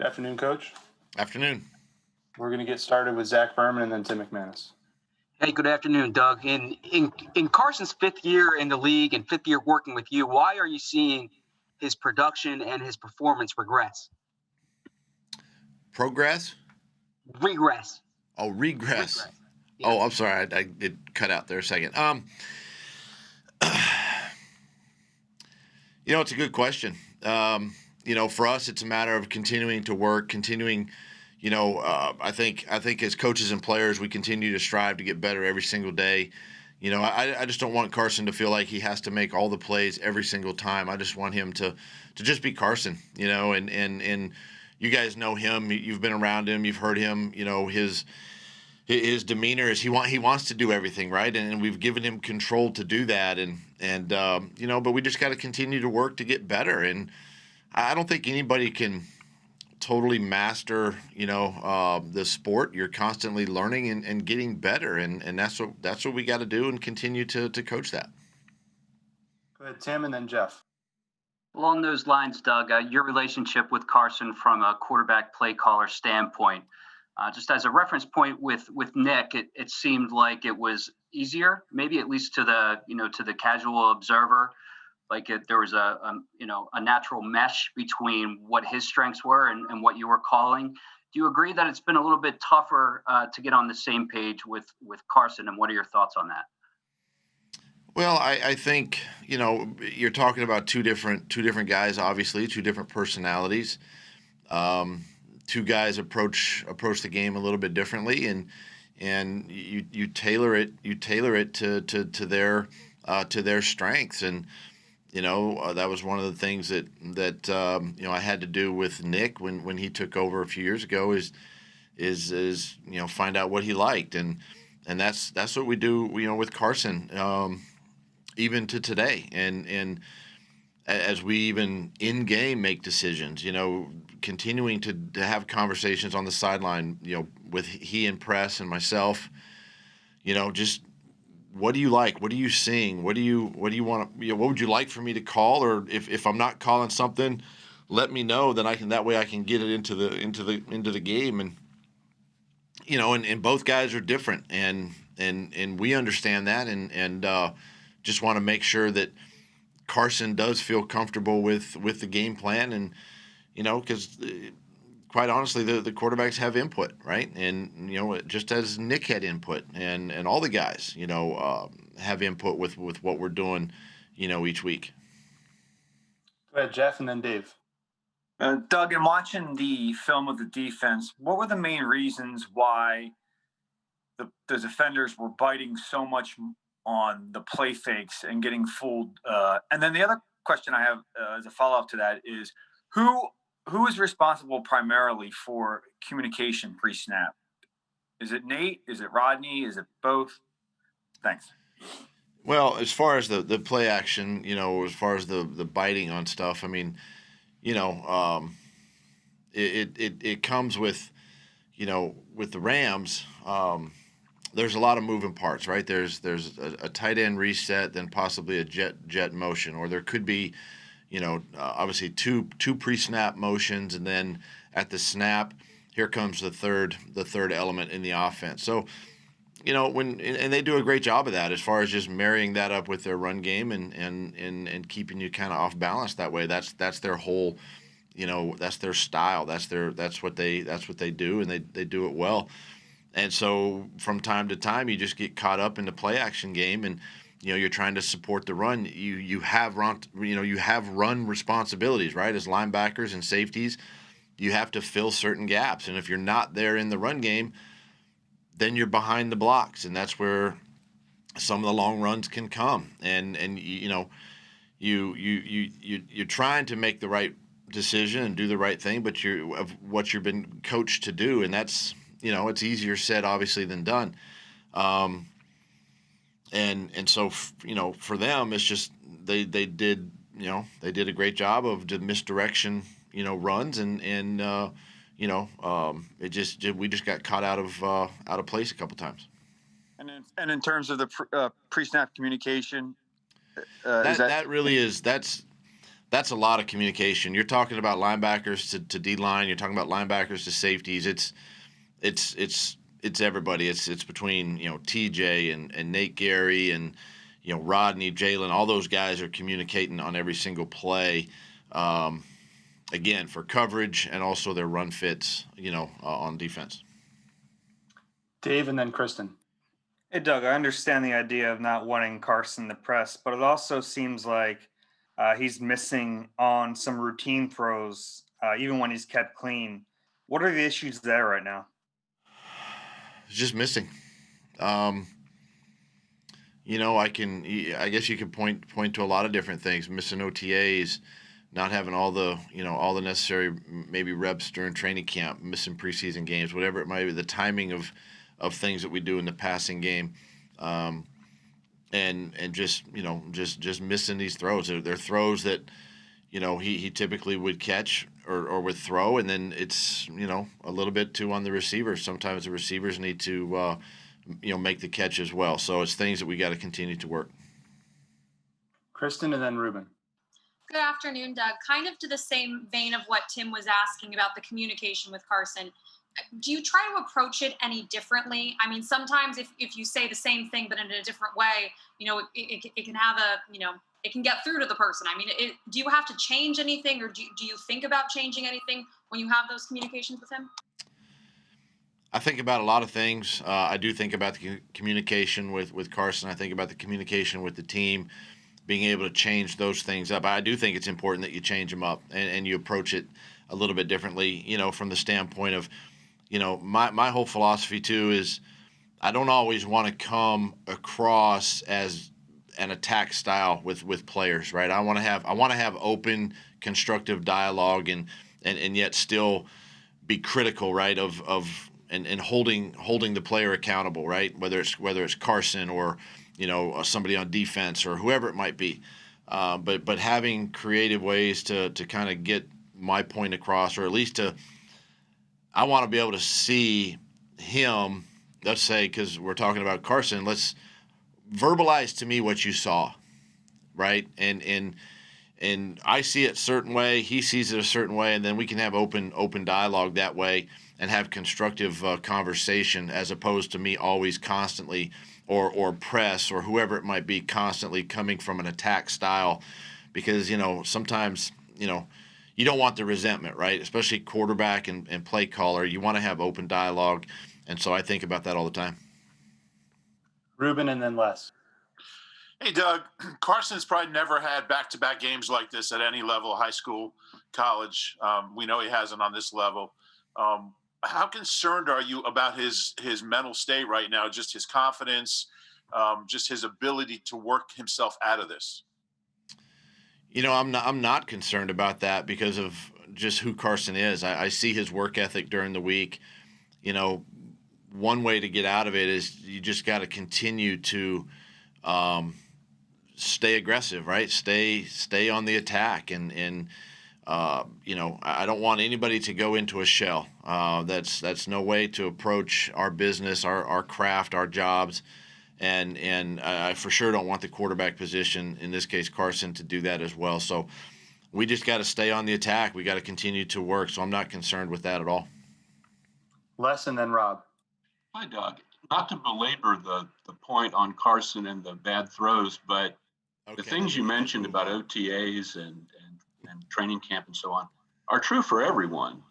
Good afternoon, Coach. Afternoon. We're going to get started with Zach Berman and then Tim McManus. Hey, good afternoon, Doug. In Carson's fifth year in the league and fifth year working with you, why are you seeing his production and his performance regress? Progress? Regress. Oh, regress. Yeah. Oh, I'm sorry. I did cut out there a second. It's a good question. For us, it's a matter of continuing to work, I think as coaches and players, we continue to strive to get better every single day. I just don't want Carson to feel like he has to make all the plays every single time. I just want him to just be Carson, and you guys know him. You've been around him. You've heard him. His demeanor is he wants to do everything right, and we've given him control to do that. But we just got to continue to work to get better. And I don't think anybody can totally master, the sport. You're constantly learning and getting better, and that's what we got to do and continue to coach that. Go ahead, Tim, and then Jeff. Along those lines, Doug, your relationship with Carson from a quarterback play caller standpoint, just as a reference point with Nick, it seemed like it was easier, maybe at least to the casual observer. Like there was a natural mesh between what his strengths were and what you were calling. Do you agree that it's been a little bit tougher to get on the same page with Carson? And what are your thoughts on that? Well, I think you're talking about two different guys, obviously, two different personalities. Two guys approach the game a little bit differently, and you tailor it to their strengths. And that was one of the things that I had to do with Nick when he took over a few years ago is find out what he liked, and that's what we do with Carson even to today, and as we even in game make decisions, continuing to have conversations on the sideline, with he and Press and myself, just. What do you like? What are you seeing? What do you want to, what would you like for me to call? Or if I'm not calling something, let me know. Then that way I can get it into the game. And and both guys are different, and we understand that, and just want to make sure that Carson does feel comfortable with the game plan, and because quite honestly, the quarterbacks have input, right? And just as Nick had input, and all the guys, have input with what we're doing, each week. Go ahead, Jeff, and then Dave. Doug, in watching the film of the defense, what were the main reasons why the defenders were biting so much on the play fakes and getting fooled? And then the other question I have as a follow-up to that is who is responsible primarily for communication pre-snap? Is it Nate? Is it Rodney? Is it both? Thanks. Well, as far as the play action, as far as the biting on stuff, I mean, it comes with, with the Rams, there's a lot of moving parts, right? There's a tight end reset, then possibly a jet motion, or there could be, obviously two pre-snap motions, and then at the snap, here comes the third element in the offense. So, and they do a great job of that as far as just marrying that up with their run game and keeping you kind of off balance that way. That's their whole, that's their style. That's what they do, and they do it well. And so from time to time, you just get caught up in the play action game, and you're trying to support the run. You have run responsibilities, right? As linebackers and safeties, you have to fill certain gaps, and if you're not there in the run game, then you're behind the blocks, and that's where some of the long runs can come. And you're trying to make the right decision and do the right thing, but of what you've been coached to do, and that's it's easier said obviously than done. And so for them, it's just they did a great job of the misdirection runs, and we just got caught out of place a couple times. And in terms of the pre-snap communication, that's that's a lot of communication. You're talking about linebackers to D line. You're talking about linebackers to safeties. It's everybody. It's between TJ and Nate Gary and Rodney, Jalen. All those guys are communicating on every single play. Again, for coverage and also their run fits, on defense. Dave and then Kristen. Hey, Doug, I understand the idea of not wanting Carson to press, but it also seems like he's missing on some routine throws, even when he's kept clean. What are the issues there right now? It's just missing. I guess you could point to a lot of different things. Missing OTAs, not having all the necessary maybe reps during training camp, missing preseason games, whatever it might be, the timing of things that we do in the passing game, and just missing these throws. They're throws that he typically would catch or would throw, and then it's a little bit too on the receivers. Sometimes the receivers need to make the catch as well. So it's things that we got to continue to work. Kristen and then Ruben. Good afternoon, Doug. Kind of to the same vein of what Tim was asking about the communication with Carson. Do you try to approach it any differently? I mean, sometimes if you say the same thing but in a different way, it can have it can get through to the person. I mean, do you have to change anything, or do you think about changing anything when you have those communications with him? I think about a lot of things. I do think about the communication with Carson. I think about the communication with the team, being able to change those things up. I do think it's important that you change them up and you approach it a little bit differently, from the standpoint of, my whole philosophy too is I don't always want to come across as an attack style with players, right? I want to have open, constructive dialogue and yet still be critical, right, of holding the player accountable, right? Whether it's Carson or somebody on defense or whoever it might be, but having creative ways to kind of get my point across, or at least I want to be able to see him. Let's say, because we're talking about Carson, let's verbalize to me what you saw, right? And I see it a certain way, he sees it a certain way, and then we can have open dialogue that way and have constructive conversation, as opposed to me always constantly or press or whoever it might be constantly coming from an attack style, because sometimes you don't want the resentment, right? Especially quarterback and play caller. You want to have open dialogue, and so I think about that all the time. Ruben and then Les. Hey, Doug. Carson's probably never had back-to-back games like this at any level, high school, college. We know he hasn't on this level. How concerned are you about his mental state right now, just his confidence, just his ability to work himself out of this? I'm not concerned about that because of just who Carson is. I see his work ethic during the week. One way to get out of it is you just got to continue to stay aggressive, right? Stay on the attack, and I don't want anybody to go into a shell. That's no way to approach our business, our craft, our jobs. And I for sure don't want the quarterback position, in this case Carson, to do that as well. So we just got to stay on the attack. We got to continue to work. So I'm not concerned with that at all. Les and then Rob. Hi, Doug. Not to belabor the point on Carson and the bad throws, but the things you mentioned about OTAs and training camp and so on are true for everyone.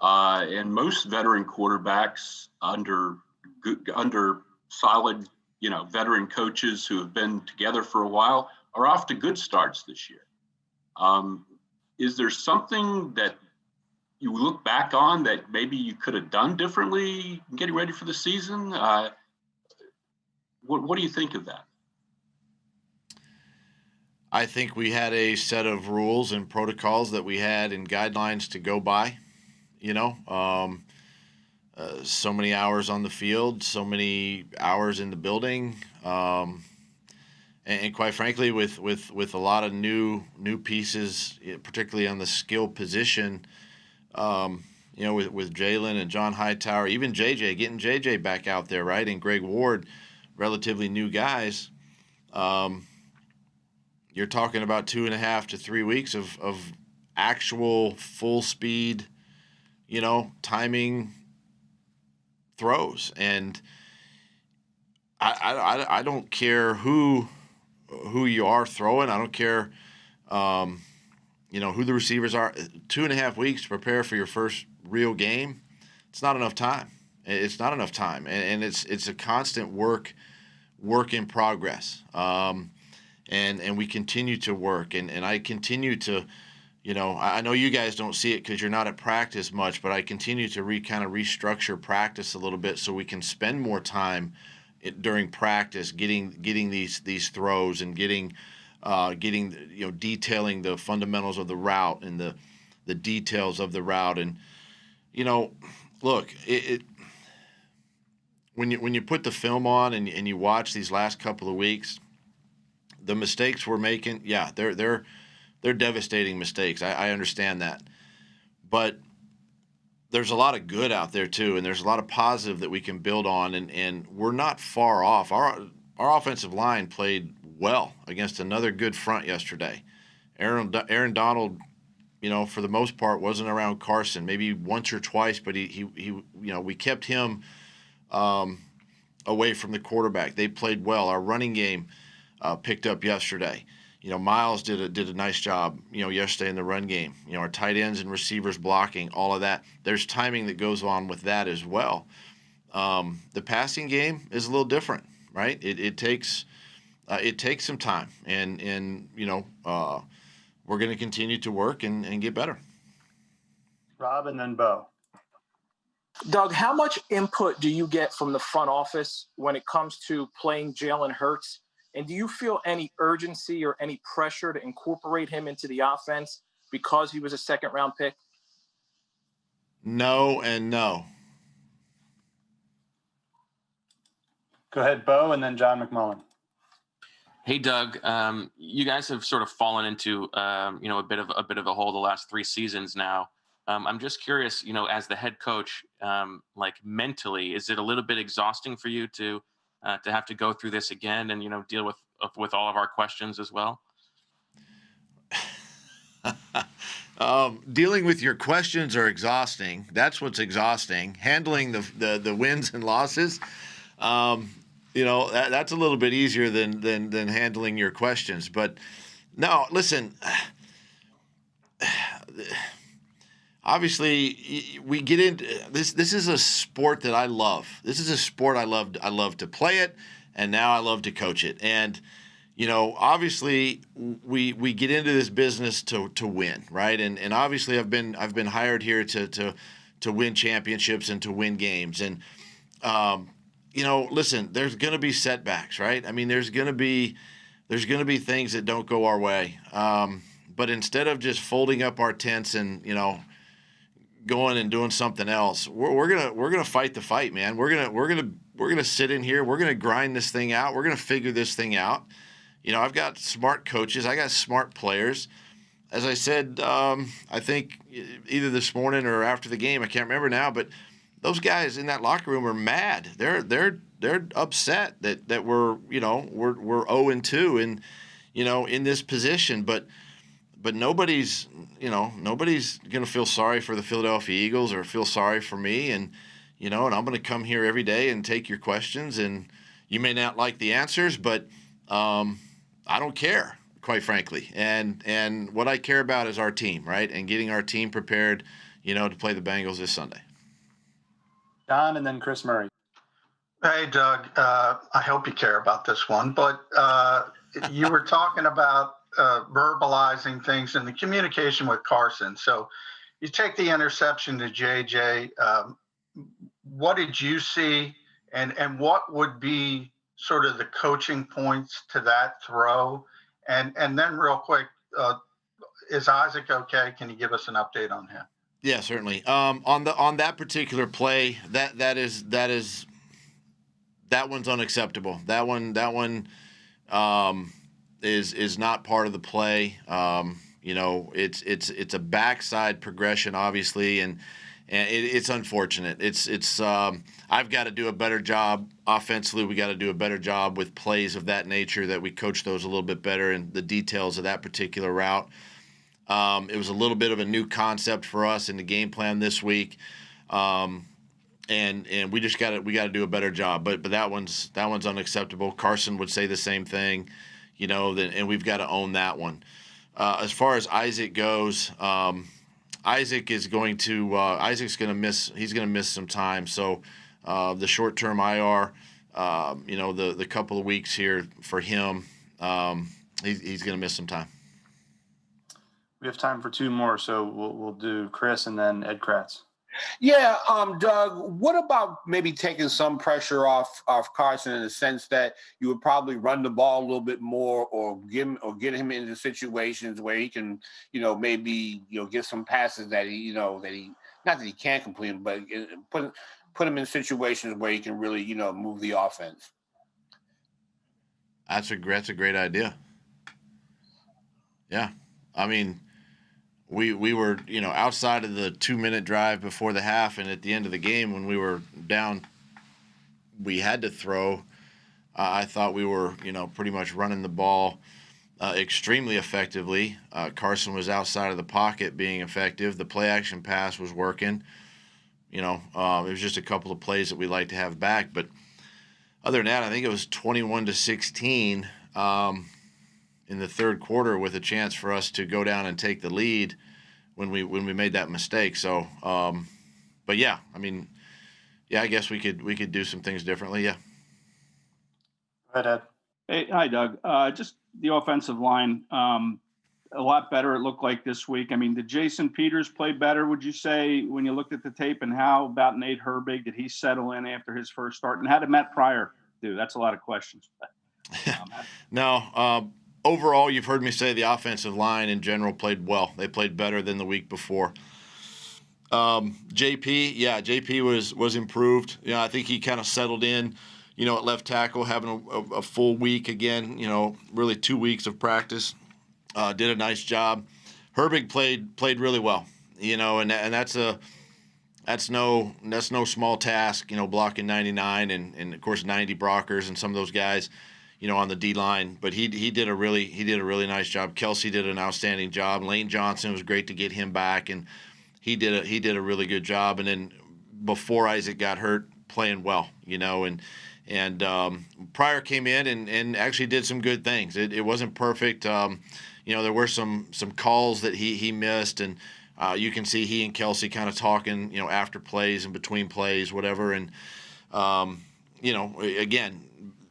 And most veteran quarterbacks under solid veteran coaches who have been together for a while are off to good starts this year. Is there something that you look back on that maybe you could have done differently getting ready for the season? What do you think of that? I think we had a set of rules and protocols that we had and guidelines to go by. So many hours on the field, so many hours in the building, and quite frankly, with a lot of new pieces, particularly on the skill position, with Jalen and John Hightower, even getting JJ back out there, right, and Greg Ward, relatively new guys. you're talking about 2.5 to 3 weeks of actual full speed, timing throws. And I don't care who you are throwing. I don't care, who the receivers are. 2.5 weeks to prepare for your first real game. It's not enough time. It's not enough time. And it's a constant work in progress. And we continue to work, and I continue to, I know you guys don't see it because you're not at practice much, but I continue to kind of restructure practice a little bit so we can spend more time during practice getting these throws and getting detailing the fundamentals of the route and the details of the route. And look, when you put the film on and you watch these last couple of weeks, the mistakes we're making, yeah, they're devastating mistakes. I understand that, but there's a lot of good out there too, and there's a lot of positive that we can build on, and we're not far off. Our offensive line played well against another good front yesterday. Aaron Donald, for the most part, wasn't around Carson, maybe once or twice, but he we kept him away from the quarterback. They played well. Our running game picked up yesterday. Miles did a nice job, yesterday in the run game. Our tight ends and receivers blocking, all of that. There's timing that goes on with that as well. The passing game is a little different, right? It takes some time, and we're going to continue to work and get better. Rob and then Bo. Doug, how much input do you get from the front office when it comes to playing Jalen Hurts? And do you feel any urgency or any pressure to incorporate him into the offense because he was a second-round pick? No and no. Go ahead, Bo, and then John McMullen. Hey, Doug. You guys have sort of fallen into a bit of a hole the last 3 seasons now. I'm just curious, as the head coach, like mentally, is it a little bit exhausting for you to have to go through this again and deal with all of our questions as well? Dealing with your questions are exhausting. That's what's exhausting. Handling the wins and losses, that's a little bit easier than handling your questions. But no, listen. Obviously, we get into this. This is a sport that I love. This is a sport I love. I love to play it, and now I love to coach it. And obviously, we get into this business to win, right? And obviously, I've been hired here to win championships and to win games. And listen, there's going to be setbacks, right? I mean, there's going to be things that don't go our way. But instead of just folding up our tents and going and doing something else, we're gonna fight the fight, man. We're gonna sit in here. We're gonna grind this thing out. We're gonna figure this thing out. I've got smart coaches. I got smart players. As I said, I think either this morning or after the game, I can't remember now, but those guys in that locker room are mad. They're upset that we're 0-2 and in this position, but nobody's going to feel sorry for the Philadelphia Eagles or feel sorry for me. And and I'm going to come here every day and take your questions, and you may not like the answers, but I don't care, quite frankly. And what I care about is our team, right? And getting our team prepared, to play the Bengals this Sunday. John and then Chris Murray. Hey, Doug. I hope you care about this one, but you were talking about verbalizing things and the communication with Carson. So you take the interception to JJ. What did you see, and what would be sort of the coaching points to that throw? And then real quick, is Isaac okay? Can you give us an update on him? Yeah, certainly. On that particular play, that one's unacceptable. That one is not part of the play. It's a backside progression, obviously, and and it's unfortunate. It's I've got to do a better job offensively. We got to do a better job with plays of that nature, that we coach those a little bit better, and the details of that particular route. It was a little bit of a new concept for us in the game plan this week, and we just got to do a better job. But that one's unacceptable. Carson would say the same thing, and we've got to own that one. As far as Isaac goes, Isaac's going to miss. He's going to miss some time. So the short-term IR, the couple of weeks here for him, he's going to miss some time. We have time for two more, so we'll do Chris and then Ed Kratz. Yeah, Doug, what about maybe taking some pressure off Carson in the sense that you would probably run the ball a little bit more, or get him into situations where he can, maybe get some passes that he not that he can't complete, but put him in situations where he can really move the offense. That's a great idea. Yeah, I mean, we were outside of the 2-minute drive before the half, and at the end of the game when we were down, we had to throw. I thought we were pretty much running the ball extremely effectively. Carson was outside of the pocket being effective. The play action pass was working. It was just a couple of plays that we like to have back, but other than that, I think it was 21-16 in the third quarter, with a chance for us to go down and take the lead when we made that mistake. So, but yeah, I mean, I guess we could do some things differently. Yeah. Go ahead, Ed. Hey, hi, Doug. Just the offensive line, a lot better, it looked like, this week. I mean, did Jason Peters play better, would you say, when you looked at the tape? And how about Nate Herbig? Did he settle in after his first start? And how did Matt Pryor do? That's a lot of questions. No, overall, you've heard me say the offensive line in general played well. They played better than the week before. JP was improved. I think he kind of settled in, at left tackle, having a full week again, really 2 weeks of practice. Did a nice job. Herbig played really well, and that's no small task, blocking 99 and of course 90 Brockers and some of those guys, on the D line. But he did a really nice job. Kelsey did an outstanding job. Lane Johnson, was great to get him back, and he did a really good job. And then before Isaac got hurt, playing well, and Pryor came in and actually did some good things. It wasn't perfect. There were some calls that he missed, and you can see he and Kelsey kind of talking, after plays and between plays, whatever. And again,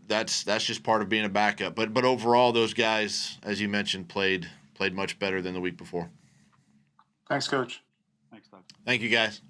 that's just part of being a backup. But overall, those guys, as you mentioned, played much better than the week before. Thanks, Coach. Thanks, Doug. Thank you, guys.